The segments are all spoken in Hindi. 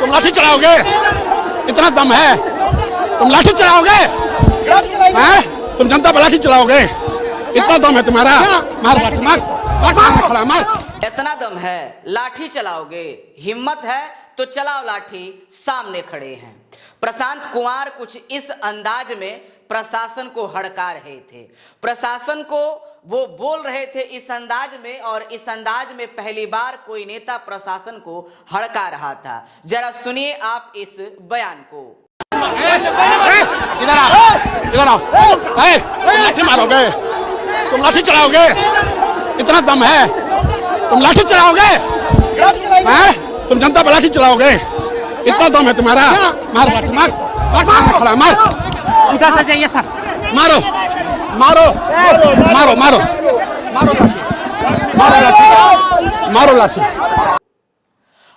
तुम लाठी चलाओगे? इतना दम है? तुम लाठी चलाओगे? तुम जनता पर लाठी चलाओगे? इतना दम है तुम्हारा? मार लाठी, मार खड़ा मार। इतना दम है, लाठी चलाओगे? हिम्मत है तो चलाओ लाठी, सामने खड़े हैं। प्रशांत कुमार कुछ इस अंदाज में प्रशासन को हड़का रहे थे। प्रशासन को वो बोल रहे थे इस अंदाज में, और इस अंदाज में पहली बार कोई नेता प्रशासन को हड़का रहा था। जरा सुनिए आप इस बयान को। इधर आओ, इधर आओ। तुम लाठी मारोगे? तुम लाठी चलाओगे? इतना दम है? तुम लाठी चलाओगे? तुम जनता पर लाठी चलाओगे? इतना दम है तुम्हारा? मार लाठी, मार खड़ा मार। उधर से जाइए सर। मारो मारो मारो मारो मारो लाठी, मारो लाठी, मारो लाठी।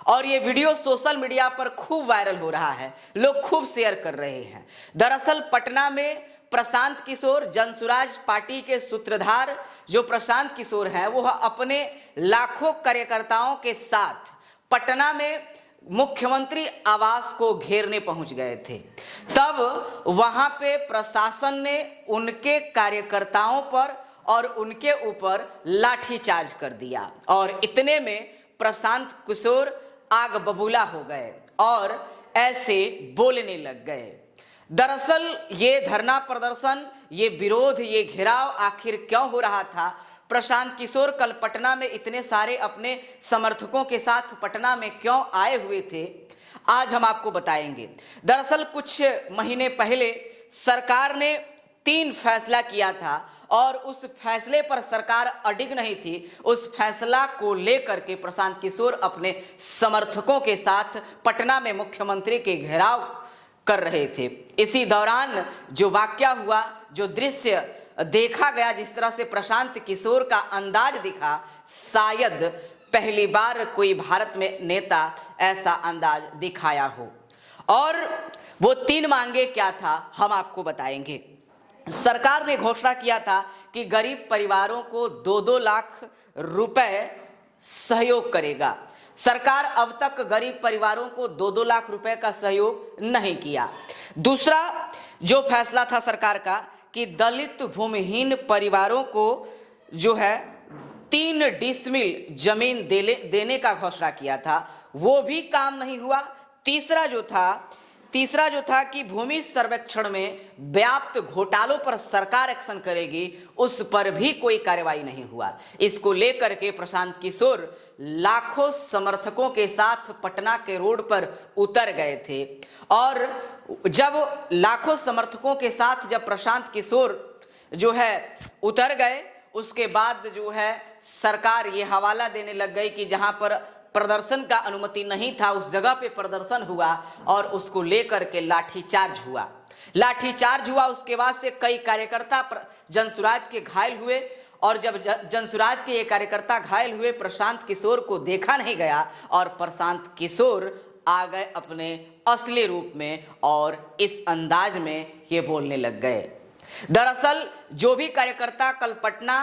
और ये वीडियो सोशल मीडिया पर खूब वायरल हो रहा है, लोग खूब शेयर कर रहे हैं। दरअसल पटना में प्रशांत किशोर, जनसुराज पार्टी के सूत्रधार जो प्रशांत किशोर हैं, वो अपने लाखों कार्यकर्ताओं के साथ पटना में मुख्यमंत्री आवास को घेरने पहुंच गए थे। तब वहां पे प्रशासन ने उनके कार्यकर्ताओं पर और उनके ऊपर लाठीचार्ज कर दिया, और इतने में प्रशांत किशोर आग बबूला हो गए और ऐसे बोलने लग गए। दरअसल ये धरना प्रदर्शन, ये विरोध, ये घेराव आखिर क्यों हो रहा था? प्रशांत किशोर कल पटना में इतने सारे अपने समर्थकों के साथ पटना में क्यों आए हुए थे, आज हम आपको बताएंगे। दरअसल कुछ महीने पहले सरकार ने 3 फैसला किया था, और उस फैसले पर सरकार अडिग नहीं थी। उस फैसला को लेकर के प्रशांत किशोर अपने समर्थकों के साथ पटना में मुख्यमंत्री के घेराव कर रहे थे। इसी दौरान जो वाकया हुआ, जो दृश्य देखा गया, जिस तरह से प्रशांत किशोर का अंदाज दिखा, शायद पहली बार कोई भारत में नेता ऐसा अंदाज दिखाया हो। और वो 3 मांगे क्या था, हम आपको बताएंगे। सरकार ने घोषणा किया था कि गरीब परिवारों को 2-2 लाख रुपए सहयोग करेगा। सरकार अब तक गरीब परिवारों को 2-2 लाख रुपए का सहयोग नहीं किया। दूसरा जो फैसला था सरकार का कि दलित भूमिहीन परिवारों को जो है 3 डिसमिल जमीन देने का घोषणा किया था, वो भी काम नहीं हुआ। तीसरा जो था कि भूमि सर्वेक्षण में व्याप्त घोटालों पर सरकार एक्शन करेगी, उस पर भी कोई कार्रवाई नहीं हुआ। इसको लेकर के प्रशांत किशोर लाखों समर्थकों के साथ पटना के रोड पर उतर गए थे, और जब लाखों समर्थकों के साथ जब प्रशांत किशोर जो है उतर गए, उसके बाद जो है सरकार ये हवाला देने लग गई कि जहां पर प्रदर्शन का अनुमति नहीं था, उस जगह पे प्रदर्शन हुआ और उसको लेकर के लाठीचार्ज हुआ। उसके बाद से कई कार्यकर्ता जनसुराज के घायल हुए, और जब जनसुराज के ये कार्यकर्ता घायल हुए, प्रशांत किशोर को देखा नहीं गया, और प्रशांत किशोर आ गए अपने असली रूप में और इस अंदाज में ये बोलने लग गए। दरअसल जो भी कार्यकर्ता कल पटना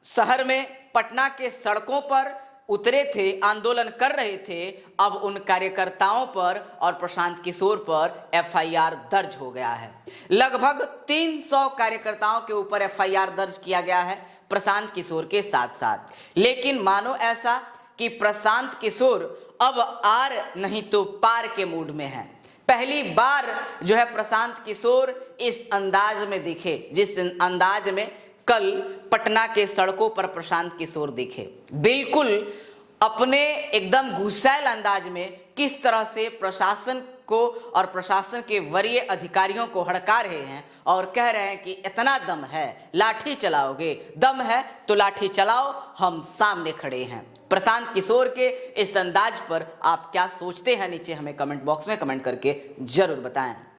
शहर में, पटना के सड़कों पर उतरे थे, आंदोलन कर रहे थे, अब उन कार्यकर्ताओं पर और प्रशांत किशोर पर एफआईआर दर्ज हो गया है। लगभग 300 कार्यकर्ताओं के ऊपर एफआईआर दर्ज किया गया है प्रशांत किशोर के साथ साथ। लेकिन मानो ऐसा कि प्रशांत किशोर अब आर नहीं तो पार के मूड में है। पहली बार जो है प्रशांत किशोर इस अंदाज में दिखे, जिस अंदाज में कल पटना के सड़कों पर प्रशांत किशोर दिखे। बिल्कुल अपने एकदम गुस्सैल अंदाज में किस तरह से प्रशासन को और प्रशासन के वरीय अधिकारियों को हड़का रहे हैं और कह रहे हैं कि इतना दम है, लाठी चलाओगे? दम है तो लाठी चलाओ, हम सामने खड़े हैं। प्रशांत किशोर के इस अंदाज पर आप क्या सोचते हैं, नीचे हमें कमेंट बॉक्स में कमेंट करके जरूर बताएं।